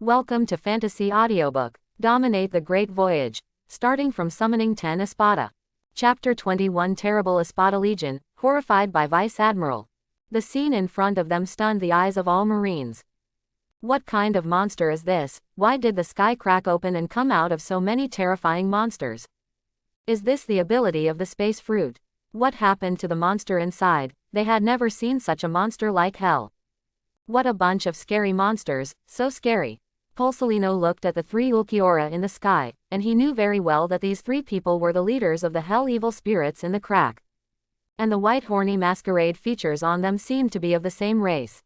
Welcome to Fantasy Audiobook. Dominate the Great Voyage. Starting from Summoning 10 Espada. Chapter 21 Terrible Espada Legion, horrified by Vice Admiral. The scene in front of them stunned the eyes of all Marines. What kind of monster is this? Why did the sky crack open and come out of so many terrifying monsters? Is this the ability of the space fruit? What happened to the monster inside? They had never seen such a monster like hell. What a bunch of scary monsters, so scary. Pulsolino looked at the three Ulquiorra in the sky, and he knew very well that these three people were the leaders of the hell evil spirits in the crack. And the white horny masquerade features on them seemed to be of the same race.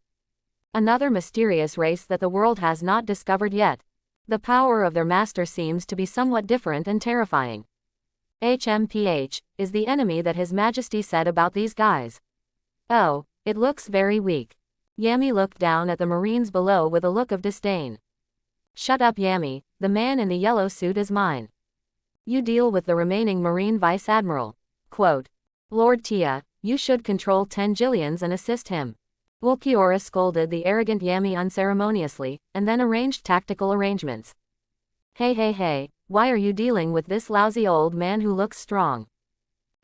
Another mysterious race that the world has not discovered yet. The power of their master seems to be somewhat different and terrifying. HMPH is the enemy that His Majesty said about these guys. Oh, it looks very weak. Yami looked down at the Marines below with a look of disdain. Shut up, Yami, the man in the yellow suit is mine. You deal with the remaining Marine Vice Admiral. Quote. Lord Tia, you should control 10 Jillians and assist him. Ulquiorra scolded the arrogant Yami unceremoniously, and then arranged tactical arrangements. Hey, why are you dealing with this lousy old man who looks strong?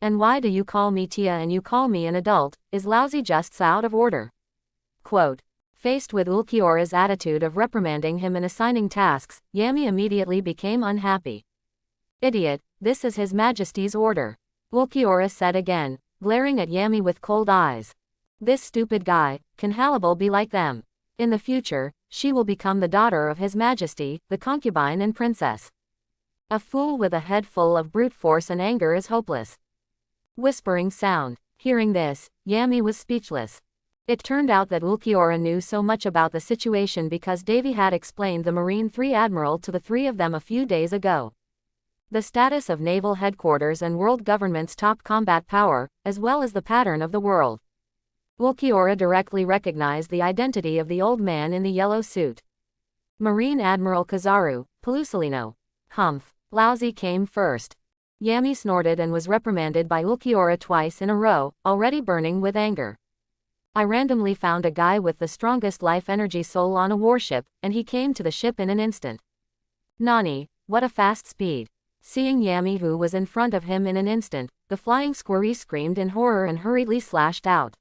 And why do you call me Tia and you call me an adult? Is lousy just so out of order? Quote. Faced with Ulquiorra's attitude of reprimanding him and assigning tasks, Yami immediately became unhappy. Idiot, this is His Majesty's order. Ulquiorra said again, glaring at Yami with cold eyes. This stupid guy, can Hannibal be like them? In the future, she will become the daughter of His Majesty, the concubine and princess. A fool with a head full of brute force and anger is hopeless. Whispering sound. Hearing this, Yami was speechless. It turned out that Ulquiorra knew so much about the situation because Davy had explained the Marine 3 Admiral to the three of them a few days ago. The status of naval headquarters and world government's top combat power, as well as the pattern of the world. Ulquiorra directly recognized the identity of the old man in the yellow suit. Marine Admiral Kizaru, Pulsolino. Humph, lousy came first. Yami snorted and was reprimanded by Ulquiorra twice in a row, already burning with anger. I randomly found a guy with the strongest life energy soul on a warship, and he came to the ship in an instant. Nani, what a fast speed. Seeing Yami who was in front of him in an instant, the flying squirrel screamed in horror and hurriedly slashed out.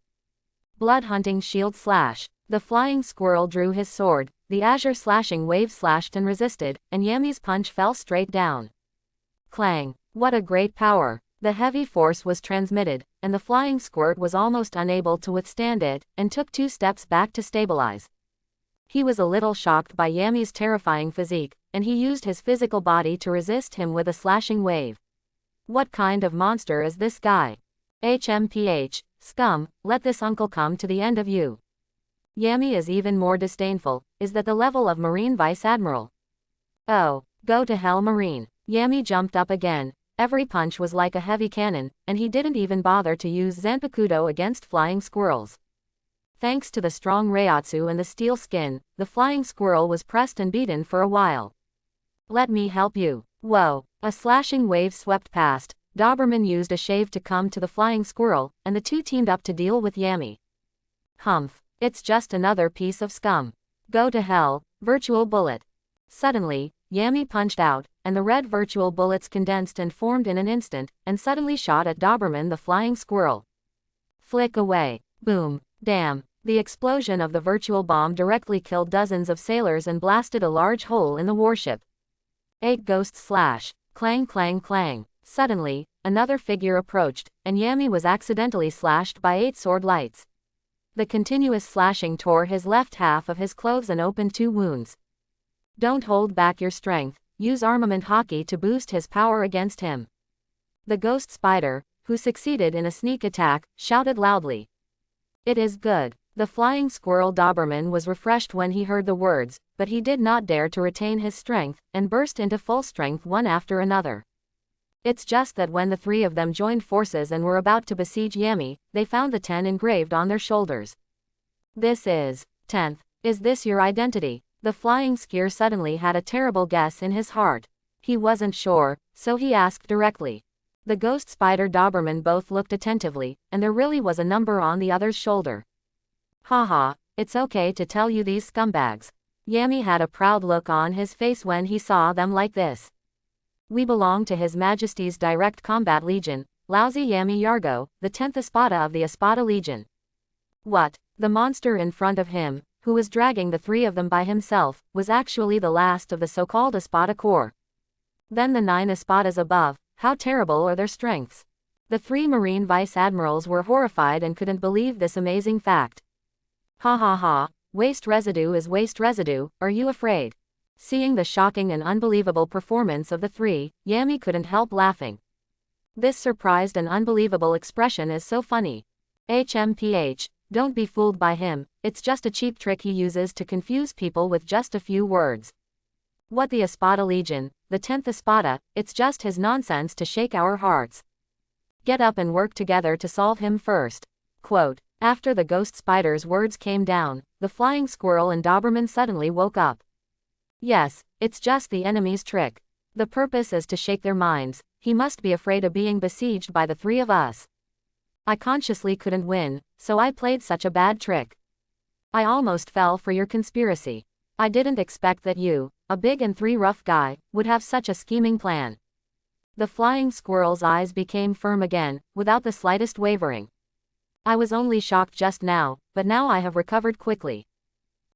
Blood hunting shield slash. The flying squirrel drew his sword, the azure slashing wave slashed and resisted, and Yami's punch fell straight down. Clang. What a great power. The heavy force was transmitted, and the flying squirt was almost unable to withstand it, and took 2 steps back to stabilize. He was a little shocked by Yami's terrifying physique, and he used his physical body to resist him with a slashing wave. What kind of monster is this guy? HMPH, scum, let this uncle come to the end of you. Yami is even more disdainful, is that the level of Marine Vice Admiral? Oh, go to hell Marine. Yami jumped up again. Every punch was like a heavy cannon, and he didn't even bother to use Zanpakuto against flying squirrels. Thanks to the strong Reiatsu and the steel skin, the flying squirrel was pressed and beaten for a while. Let me help you. Whoa, a slashing wave swept past. Doberman used a shave to come to the flying squirrel, and the two teamed up to deal with Yami. Humph, it's just another piece of scum. Go to hell, virtual bullet. Suddenly, Yami punched out, and the red virtual bullets condensed and formed in an instant, and suddenly shot at Doberman the flying squirrel. Flick away. Boom. Damn. The explosion of the virtual bomb directly killed dozens of sailors and blasted a large hole in the warship. 8 ghosts slash. Clang clang clang. Suddenly, another figure approached, and Yami was accidentally slashed by 8 sword lights. The continuous slashing tore his left half of his clothes and opened 2 wounds. Don't hold back your strength, use armament hockey to boost his power against him. The ghost spider, who succeeded in a sneak attack, shouted loudly. It is good. The flying squirrel Doberman was refreshed when he heard the words, but he did not dare to retain his strength, and burst into full strength one after another. It's just that when the three of them joined forces and were about to besiege Yami, they found the 10 engraved on their shoulders. This is 10th. Is this your identity? The flying skier suddenly had a terrible guess in his heart. He wasn't sure, so he asked directly. The ghost spider Doberman both looked attentively, and there really was a number on the other's shoulder. Haha, it's okay to tell you these scumbags. Yami had a proud look on his face when he saw them like this. We belong to His Majesty's Direct Combat Legion, lousy Yami Yargo, the 10th Espada of the Espada Legion. What? The monster in front of him, who was dragging the three of them by himself, was actually the last of the so-called Espada Corps. Then the 9 Espadas above, how terrible are their strengths? The 3 Marine Vice Admirals were horrified and couldn't believe this amazing fact. Ha ha ha, waste residue is waste residue, are you afraid? Seeing the shocking and unbelievable performance of the 3, Yami couldn't help laughing. This surprised and unbelievable expression is so funny. HMPH, don't be fooled by him, it's just a cheap trick he uses to confuse people with just a few words. What the Espada Legion, the 10th Espada, it's just his nonsense to shake our hearts. Get up and work together to solve him first. Quote, after the ghost spider's words came down, the flying squirrel and Doberman suddenly woke up. Yes, it's just the enemy's trick. The purpose is to shake their minds. He must be afraid of being besieged by the 3 of us. I consciously couldn't win, so I played such a bad trick. I almost fell for your conspiracy. I didn't expect that you, a big and 3 rough guy, would have such a scheming plan. The flying squirrel's eyes became firm again, without the slightest wavering. I was only shocked just now, but now I have recovered quickly.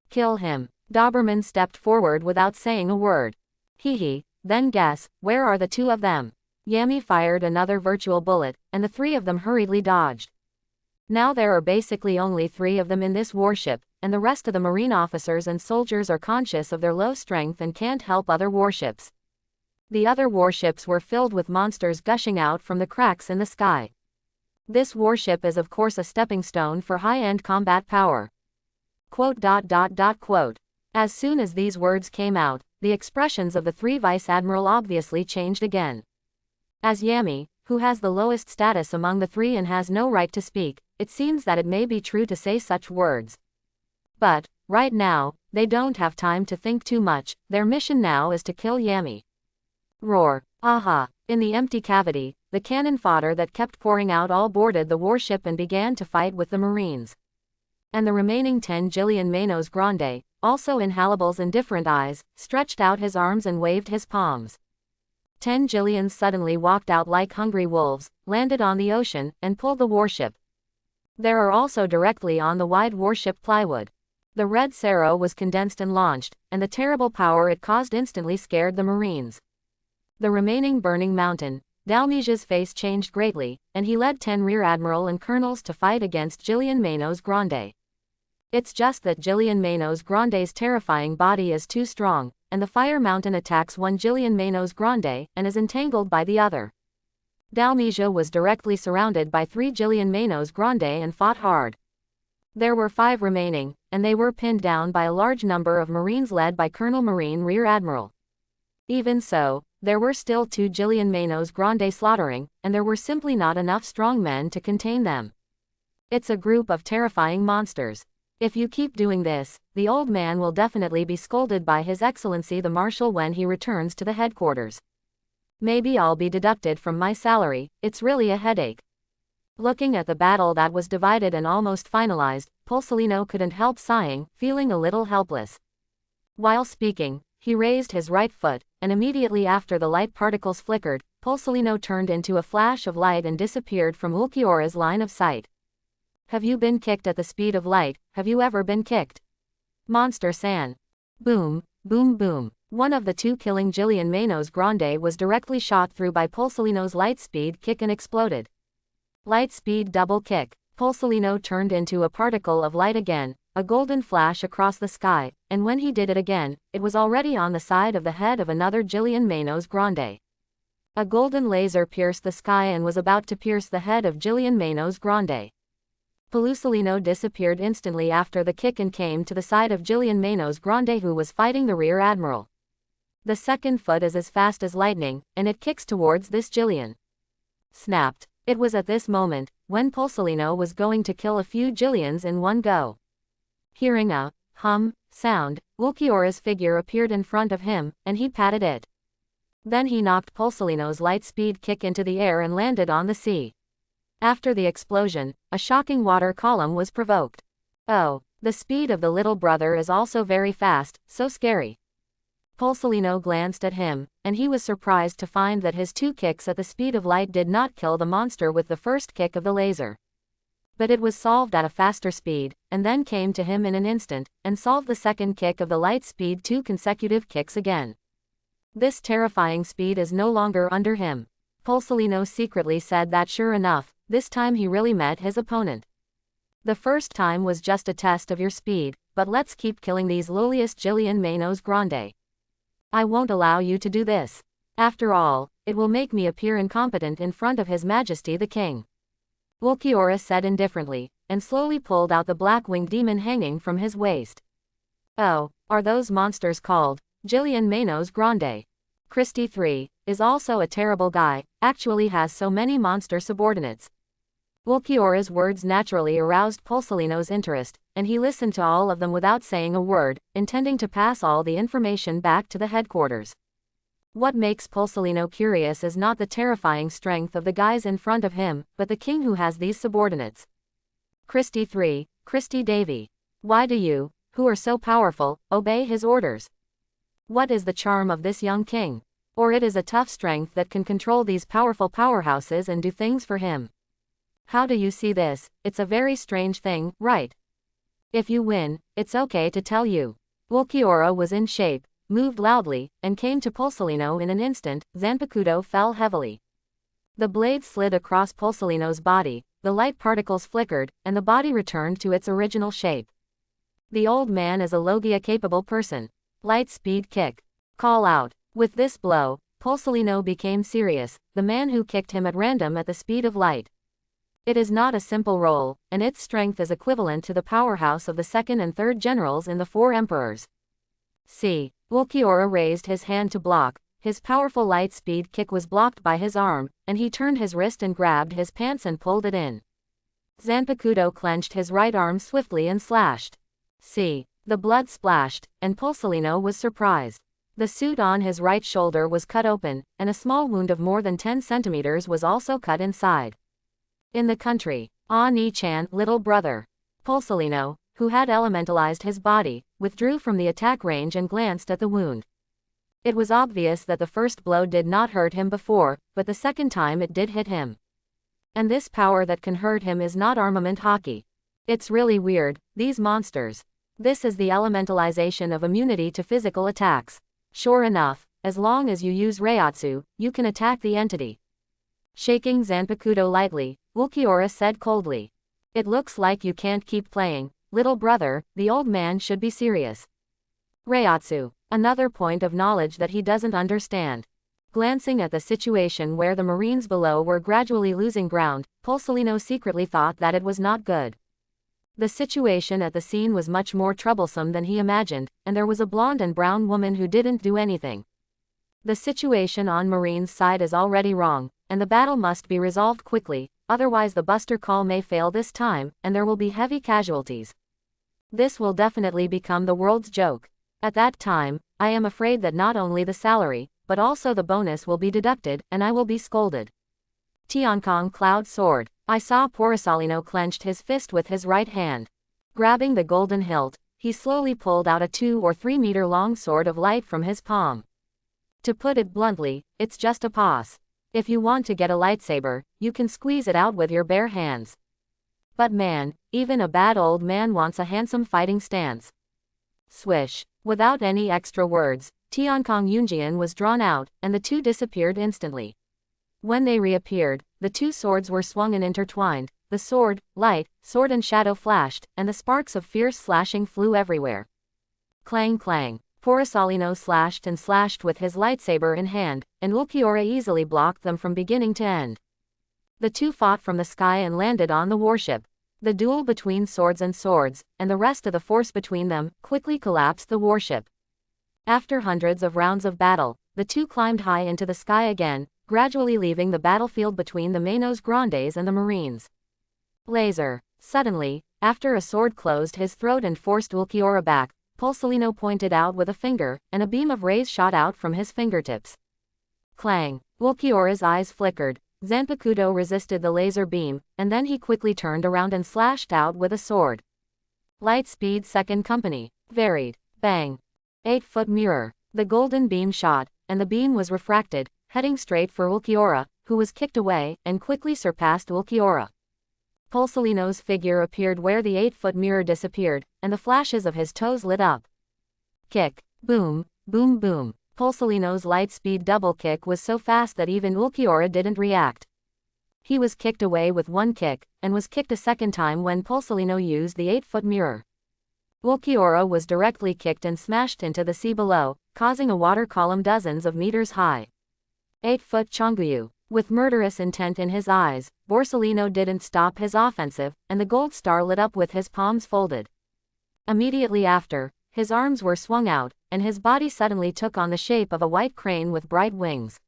Kill him. Doberman stepped forward without saying a word. Hee, then guess, where are the 2 of them? Yami fired another virtual bullet, and the 3 of them hurriedly dodged. Now there are basically only 3 of them in this warship, and the rest of the marine officers and soldiers are conscious of their low strength and can't help other warships. The other warships were filled with monsters gushing out from the cracks in the sky. This warship is of course a stepping stone for high-end combat power. Quote. As soon as these words came out, the expressions of the 3 Vice Admiral obviously changed again. As Yami, who has the lowest status among the 3 and has no right to speak, it seems that it may be true to say such words. But, right now, they don't have time to think too much, their mission now is to kill Yami. Roar. Aha. In the empty cavity, the cannon fodder that kept pouring out all boarded the warship and began to fight with the Marines. And the remaining 10 Jillian Manos Grande, also in Hallibal's indifferent eyes, stretched out his arms and waved his palms. 10 Jillians suddenly walked out like hungry wolves, landed on the ocean, and pulled the warship. There are also directly on the wide warship plywood. The red Cerro was condensed and launched, and the terrible power it caused instantly scared the Marines. The remaining burning mountain, Dalmesia's face changed greatly, and he led 10 rear admiral and colonels to fight against Jillian Manos Grande. It's just that Jillian Manos Grande's terrifying body is too strong, and the fire mountain attacks one Jillian Manos Grande and is entangled by the other. Dalmesia was directly surrounded by 3 Jillian Manos Grande and fought hard. There were 5 remaining, and they were pinned down by a large number of Marines led by Colonel Marine Rear Admiral. Even so, there were still 2 Jillian Manos Grande slaughtering, and there were simply not enough strong men to contain them. It's a group of terrifying monsters. If you keep doing this, the old man will definitely be scolded by His Excellency the Marshal when he returns to the headquarters. Maybe I'll be deducted from my salary, it's really a headache. Looking at the battle that was divided and almost finalized, Pulsolino couldn't help sighing, feeling a little helpless. While speaking, he raised his right foot, and immediately after the light particles flickered, Pulsolino turned into a flash of light and disappeared from Ulquiorra's line of sight. Have you been kicked at the speed of light? Have you ever been kicked? Monster-san. Boom, boom boom. One of the 2 killing Jillian Manos Grande was directly shot through by Pulsolino's light speed kick and exploded. Light speed double kick. Pulsolino turned into a particle of light again, a golden flash across the sky, and when he did it again, it was already on the side of the head of another Jillian Manos Grande. A golden laser pierced the sky and was about to pierce the head of Jillian Manos Grande. Pulsolino disappeared instantly after the kick and came to the side of Jillian Manos Grande, who was fighting the rear admiral. The second foot is as fast as lightning, and it kicks towards this Jillian. Snapped. It was at this moment, when Pulsolino was going to kill a few Jillians in one go. Hearing a hum sound, Ulquiorra's figure appeared in front of him, and he patted it. Then he knocked Pulsolino's light speed kick into the air and landed on the sea. After the explosion, a shocking water column was provoked. Oh, The speed of the little brother is also very fast, so scary. Pulsolino glanced at him, and he was surprised to find that his 2 kicks at the speed of light did not kill the monster with the first kick of the laser. But it was solved at a faster speed, and then came to him in an instant, and solved the second kick of the light speed 2 consecutive kicks again. This terrifying speed is no longer under him. Pulsolino secretly said that sure enough, this time he really met his opponent. The first time was just a test of your speed, but let's keep killing these lowliest Jillian Manos Grande. I won't allow you to do this. After all, it will make me appear incompetent in front of His Majesty the King. Ulquiorra said indifferently, and slowly pulled out the black-winged demon hanging from his waist. Oh, are those monsters called Jillian Manos Grande? Christie 3 is also a terrible guy, actually has so many monster subordinates. Ulquiorra's words naturally aroused Pulsolino's interest, and he listened to all of them without saying a word, intending to pass all the information back to the headquarters. What makes Pulsolino curious is not the terrifying strength of the guys in front of him, but the king who has these subordinates. Christie 3, Christie Davy. Why do you, who are so powerful, obey his orders? What is the charm of this young king? Or it is a tough strength that can control these powerful powerhouses and do things for him. How do you see this? It's a very strange thing, right? If you win, it's okay to tell you. Ulquiorra was in shape, moved loudly, and came to Pulsolino in an instant. Zanpakuto fell heavily. The blade slid across Pulsolino's body, the light particles flickered, and the body returned to its original shape. The old man is a Logia-capable person. Light speed kick. Call out. With this blow, Pulsolino became serious, the man who kicked him at random at the speed of light. It is not a simple roll, and its strength is equivalent to the powerhouse of the second and third generals in the 4 emperors. See. Ulquiorra raised his hand to block, his powerful light speed kick was blocked by his arm, and he turned his wrist and grabbed his pants and pulled it in. Zanpakuto clenched his right arm swiftly and slashed. See. The blood splashed, and Pulsolino was surprised. The suit on his right shoulder was cut open, and a small wound of more than 10 centimeters was also cut inside. In the country, Ani-chan, little brother. Pulsolino, who had elementalized his body, withdrew from the attack range and glanced at the wound. It was obvious that the first blow did not hurt him before, but the second time it did hit him. And this power that can hurt him is not armament hockey. It's really weird, these monsters. This is the elementalization of immunity to physical attacks. Sure enough, as long as you use Reiatsu, you can attack the entity. Shaking Zanpakuto lightly, Ulquiorra said coldly. It looks like you can't keep playing, little brother, the old man should be serious. Reiatsu, another point of knowledge that he doesn't understand. Glancing at the situation where the Marines below were gradually losing ground, Pulsolino secretly thought that it was not good. The situation at the scene was much more troublesome than he imagined, and there was a blonde and brown woman who didn't do anything. The situation on Marine's side is already wrong, and the battle must be resolved quickly, otherwise the buster call may fail this time, and there will be heavy casualties. This will definitely become the world's joke. At that time, I am afraid that not only the salary, but also the bonus will be deducted, and I will be scolded. Tiankong Cloud Sword. I saw Pulsolino clenched his fist with his right hand. Grabbing the golden hilt, he slowly pulled out a 2 or 3 meter long sword of light from his palm. To put it bluntly, it's just a pass. If you want to get a lightsaber, you can squeeze it out with your bare hands. But man, even a bad old man wants a handsome fighting stance. Swish. Without any extra words, Tiankong Yunjian was drawn out, and the 2 disappeared instantly. When they reappeared, the 2 swords were swung and intertwined, the sword, light, sword and shadow flashed, and the sparks of fierce slashing flew everywhere. Clang clang. Pulsolino slashed and slashed with his lightsaber in hand, and Ulquiorra easily blocked them from beginning to end. The 2 fought from the sky and landed on the warship. The duel between swords, and the rest of the force between them, quickly collapsed the warship. After hundreds of rounds of battle, the 2 climbed high into the sky again, gradually leaving the battlefield between the Manos Grandes and the Marines. Laser. Suddenly, after a sword closed his throat and forced Ulquiorra back, Pulsolino pointed out with a finger, and a beam of rays shot out from his fingertips. Clang. Ulquiorra's eyes flickered. Zanpakuto resisted the laser beam, and then he quickly turned around and slashed out with a sword. Lightspeed Second Company. Varied. Bang. 8-foot mirror. The golden beam shot, and the beam was refracted, heading straight for Ulquiorra, who was kicked away, and quickly surpassed Ulquiorra. Pulsolino's figure appeared where the 8-foot mirror disappeared, and the flashes of his toes lit up. Kick. Boom, boom boom. Pulsolino's light-speed double kick was so fast that even Ulquiorra didn't react. He was kicked away with one kick, and was kicked a second time when Pulsolino used the 8-foot mirror. Ulquiorra was directly kicked and smashed into the sea below, causing a water column dozens of meters high. 8-foot Chonguyu. With murderous intent in his eyes, Borsalino didn't stop his offensive, and the gold star lit up with his palms folded. Immediately after, his arms were swung out, and his body suddenly took on the shape of a white crane with bright wings.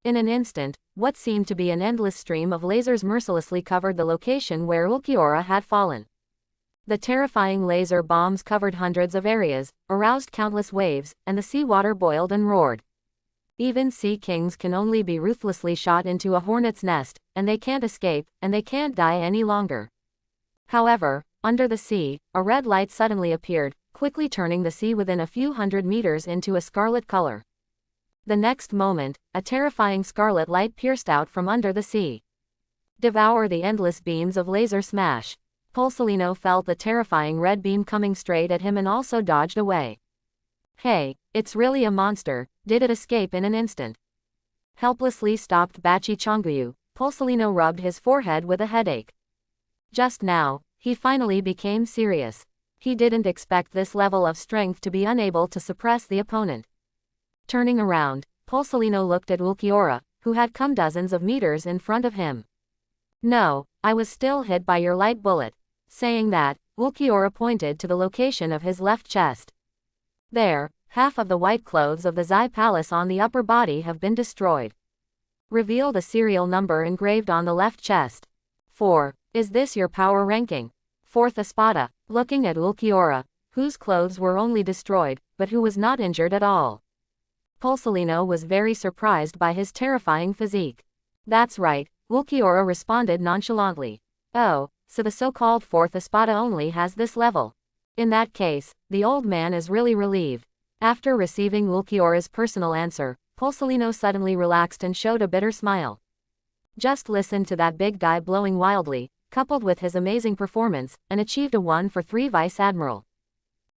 In an instant, what seemed to be an endless stream of lasers mercilessly covered the location where Ulquiorra had fallen. The terrifying laser bombs covered hundreds of areas, aroused countless waves, and the seawater boiled and roared. Even sea kings can only be ruthlessly shot into a hornet's nest, and they can't escape, and they can't die any longer. However, under the sea, a red light suddenly appeared, quickly turning the sea within a few hundred meters into a scarlet color. The next moment, a terrifying scarlet light pierced out from under the sea. Devour the endless beams of laser smash. Pulsolino felt the terrifying red beam coming straight at him and also dodged away. Hey, it's really a monster, did it escape in an instant? Helplessly stopped Bachi Chonguyu, Pulsolino rubbed his forehead with a headache. Just now, he finally became serious. He didn't expect this level of strength to be unable to suppress the opponent. Turning around, Pulsolino looked at Ulquiorra, who had come dozens of meters in front of him. No, I was still hit by your light bullet. Saying that, Ulquiorra pointed to the location of his left chest. There, half of the white clothes of the Zai Palace on the upper body have been destroyed. Reveal the serial number engraved on the left chest. 4. Is this your power ranking? 4th Espada. Looking at Ulquiorra, whose clothes were only destroyed, but who was not injured at all. Pulsolino was very surprised by his terrifying physique. That's right, Ulquiorra responded nonchalantly. Oh, so the so-called 4th Espada only has this level. In that case, the old man is really relieved. After receiving Ulquiorra's personal answer, Pulsolino suddenly relaxed and showed a bitter smile. Just listen to that big guy blowing wildly, coupled with his amazing performance, and achieved a 1 for 3 Vice Admiral.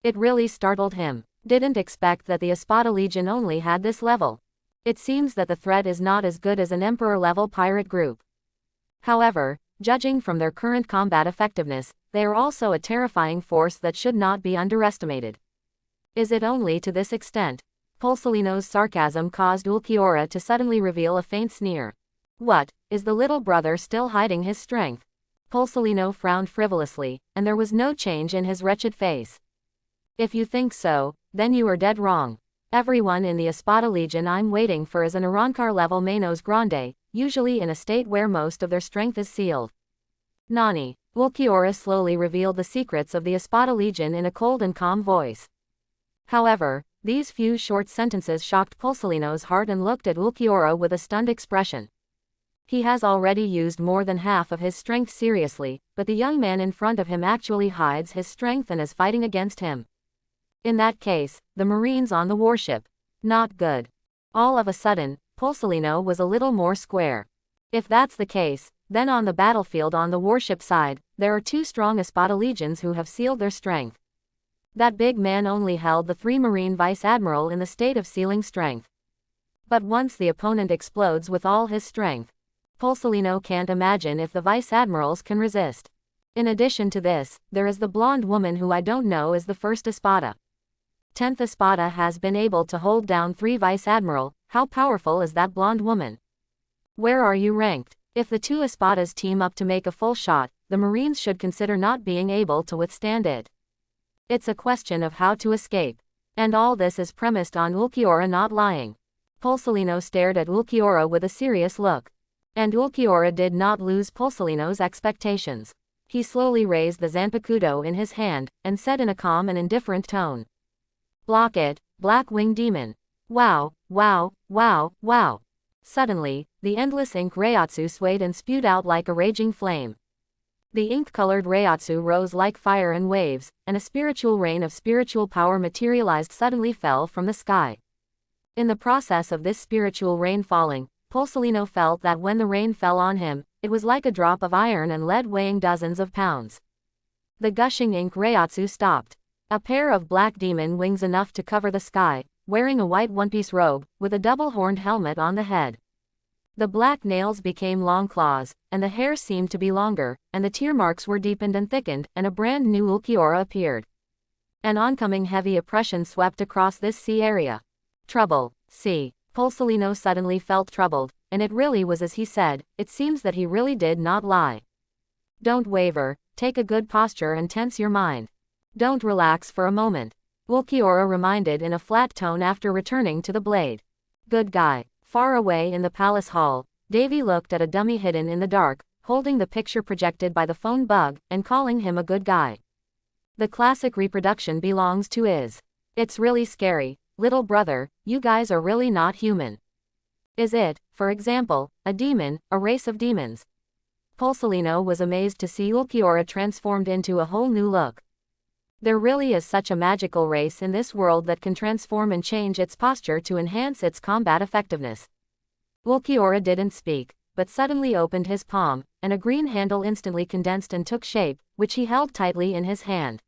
It really startled him. Didn't expect that the Espada Legion only had this level. It seems that the threat is not as good as an Emperor-level pirate group. However, judging from their current combat effectiveness, they are also a terrifying force that should not be underestimated. Is it only to this extent? Pulsolino's sarcasm caused Ulquiorra to suddenly reveal a faint sneer. What, is the little brother still hiding his strength? Pulsolino frowned frivolously, and there was no change in his wretched face. If you think so, then you are dead wrong. Everyone in the Espada Legion I'm waiting for is an Arrancar-level Manos Grande, usually in a state where most of their strength is sealed. Nani. Ulquiorra slowly revealed the secrets of the Espada Legion in a cold and calm voice. However, these few short sentences shocked Pulsolino's heart and looked at Ulquiorra with a stunned expression. He has already used more than half of his strength seriously, but the young man in front of him actually hides his strength and is fighting against him. In that case, the Marines on the warship. Not good. All of a sudden, Pulsolino was a little more square. If that's the case, then on the battlefield on the warship side, there are 2 strong Espada legions who have sealed their strength. That big man only held the 3 Marine Vice Admiral in the state of sealing strength. But once the opponent explodes with all his strength, Pulsolino can't imagine if the Vice Admirals can resist. In addition to this, there is the blonde woman who I don't know is the 1st Espada. 10th Espada has been able to hold down 3 Vice Admiral. How powerful is that blonde woman? Where are you ranked? If the 2 Espadas team up to make a full shot, the Marines should consider not being able to withstand it. It's a question of how to escape. And all this is premised on Ulquiorra not lying. Pulsolino stared at Ulquiorra with a serious look. And Ulquiorra did not lose Pulsolino's expectations. He slowly raised the Zanpakudo in his hand, and said in a calm and indifferent tone. Block it, Black Wing Demon. Wow, wow, wow, wow. Suddenly, the endless ink Reiatsu swayed and spewed out like a raging flame. The ink-colored reiatsu rose like fire in waves, and a spiritual rain of spiritual power materialized suddenly fell from the sky. In the process of this spiritual rain falling, Pulsalino felt that when the rain fell on him, it was like a drop of iron and lead weighing dozens of pounds. The gushing ink reiatsu stopped. A pair of black demon wings enough to cover the sky, wearing a white one-piece robe, with a double-horned helmet on the head. The black nails became long claws, and the hair seemed to be longer, and the tear marks were deepened and thickened, and a brand new Ulquiorra appeared. An oncoming heavy oppression swept across this sea area. Trouble, see. Pulsalino suddenly felt troubled, and it really was as he said, it seems that he really did not lie. Don't waver, take a good posture and tense your mind. Don't relax for a moment. Ulquiorra reminded in a flat tone after returning to the blade. Good guy. Far away in the palace hall, Davy looked at a dummy hidden in the dark, holding the picture projected by the phone bug, and calling him a good guy. The classic reproduction belongs to Is. It's really scary, little brother, you guys are really not human. Is it, for example, a demon, a race of demons? Pulsalino was amazed to see Ulquiorra transformed into a whole new look. There really is such a magical race in this world that can transform and change its posture to enhance its combat effectiveness. Ulquiorra didn't speak, but suddenly opened his palm, and a green handle instantly condensed and took shape, which he held tightly in his hand.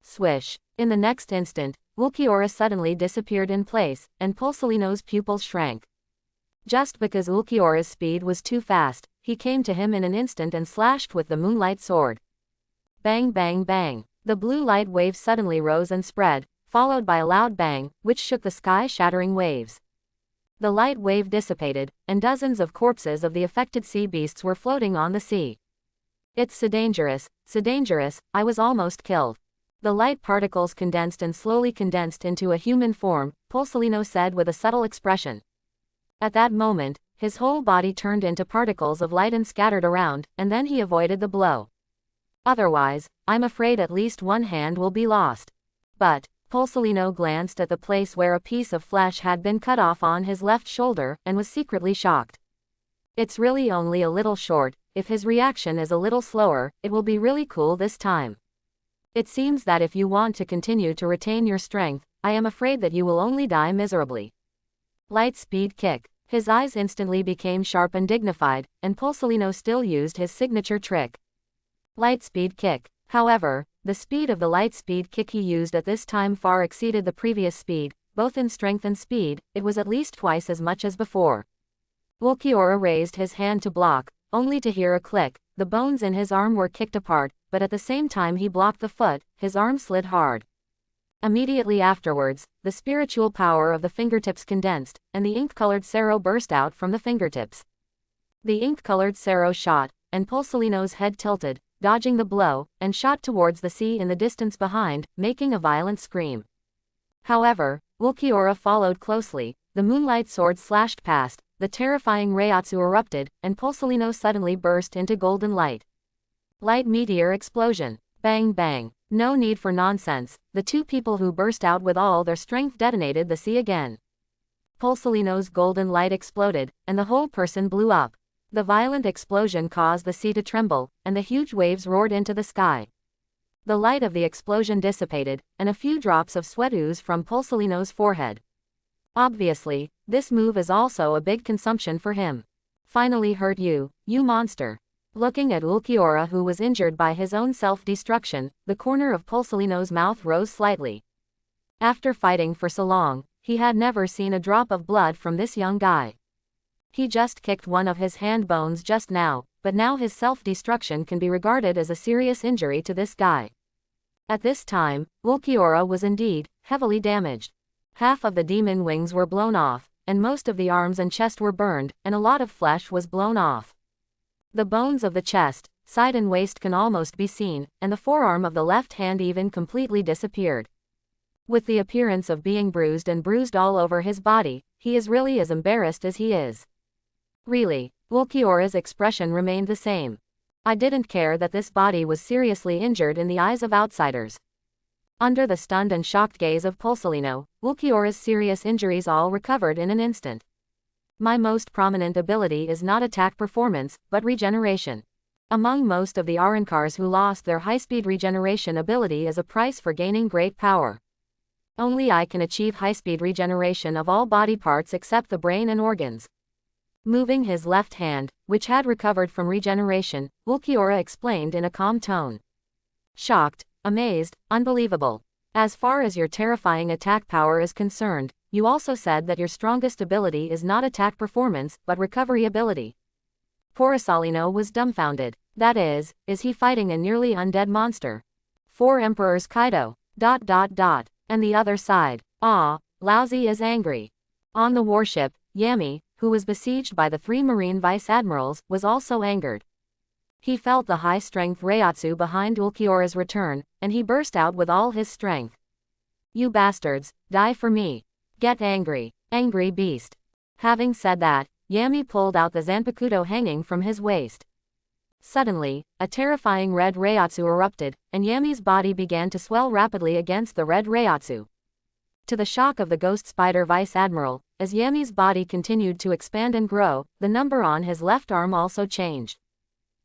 Swish. In the next instant, Ulquiorra suddenly disappeared in place, and Pulsalino's pupils shrank. Just because Ulquiorra's speed was too fast, he came to him in an instant and slashed with the moonlight sword. Bang bang bang. The blue light wave suddenly rose and spread, followed by a loud bang, which shook the sky, shattering waves. The light wave dissipated, and dozens of corpses of the affected sea beasts were floating on the sea. It's so dangerous, I was almost killed. The light particles condensed and slowly condensed into a human form, Pulsalino said with a subtle expression. At that moment, his whole body turned into particles of light and scattered around, and then he avoided the blow. Otherwise, I'm afraid at least one hand will be lost. But, Pulsalino glanced at the place where a piece of flesh had been cut off on his left shoulder, and was secretly shocked. It's really only a little short, if his reaction is a little slower, it will be really cool this time. It seems that if you want to continue to retain your strength, I am afraid that you will only die miserably. Light speed kick. His eyes instantly became sharp and dignified, and Pulsalino still used his signature trick. Light speed kick. However, the speed of the light speed kick he used at this time far exceeded the previous speed, both in strength and speed, it was at least twice as much as before. Ulquiorra raised his hand to block, only to hear a click, the bones in his arm were kicked apart, but at the same time he blocked the foot, his arm slid hard. Immediately afterwards, the spiritual power of the fingertips condensed, and the ink-colored sero burst out from the fingertips. The ink-colored sero shot, and Pulsalino's head tilted, dodging the blow, and shot towards the sea in the distance behind, making a violent scream. However, Ulquiorra followed closely, the moonlight sword slashed past, the terrifying reiatsu erupted, and Pulsalino suddenly burst into golden light. Light meteor explosion. Bang bang. No need for nonsense, the two people who burst out with all their strength detonated the sea again. Pulsalino's golden light exploded, and the whole person blew up. The violent explosion caused the sea to tremble, and the huge waves roared into the sky. The light of the explosion dissipated, and a few drops of sweat oozed from Pulsalino's forehead. Obviously, this move is also a big consumption for him. Finally hurt you, you monster. Looking at Ulquiorra, who was injured by his own self-destruction, the corner of Pulsalino's mouth rose slightly. After fighting for so long, he had never seen a drop of blood from this young guy. He just kicked one of his hand bones just now, but now his self-destruction can be regarded as a serious injury to this guy. At this time, Ulquiorra was indeed heavily damaged. Half of the demon wings were blown off, and most of the arms and chest were burned, and a lot of flesh was blown off. The bones of the chest, side and waist can almost be seen, and the forearm of the left hand even completely disappeared. With the appearance of being bruised and bruised all over his body, he is really as embarrassed as he is. Really, Ulquiorra's expression remained the same. I didn't care that this body was seriously injured in the eyes of outsiders. Under the stunned and shocked gaze of Pulsalino, Ulquiorra's serious injuries all recovered in an instant. My most prominent ability is not attack performance, but regeneration. Among most of the Arrancars who lost their high-speed regeneration ability as a price for gaining great power. Only I can achieve high-speed regeneration of all body parts except the brain and organs. Moving his left hand, which had recovered from regeneration, Ulquiorra explained in a calm tone. Shocked, amazed, unbelievable. As far as your terrifying attack power is concerned, you also said that your strongest ability is not attack performance, but recovery ability. Porisalino was dumbfounded. That is he fighting a nearly undead monster? 4 Emperors Kaido. And the other side. Ah, Laozi is angry. On the warship, Yami, who was besieged by the 3 marine vice-admirals, was also angered. He felt the high-strength Reiatsu behind Ulquiorra's return, and he burst out with all his strength. You bastards, die for me. Get angry, angry beast. Having said that, Yami pulled out the Zanpakuto hanging from his waist. Suddenly, a terrifying red Reiatsu erupted, and Yami's body began to swell rapidly against the red Reiatsu. To the shock of the Ghost Spider Vice-Admiral, as Yami's body continued to expand and grow, the number on his left arm also changed.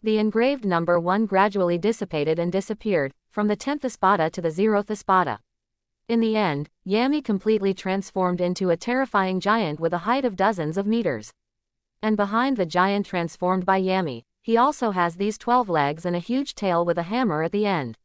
The engraved number 1 gradually dissipated and disappeared, from the 10th Espada to the 0th Espada. In the end, Yami completely transformed into a terrifying giant with a height of dozens of meters. And behind the giant transformed by Yami, he also has these 12 legs and a huge tail with a hammer at the end.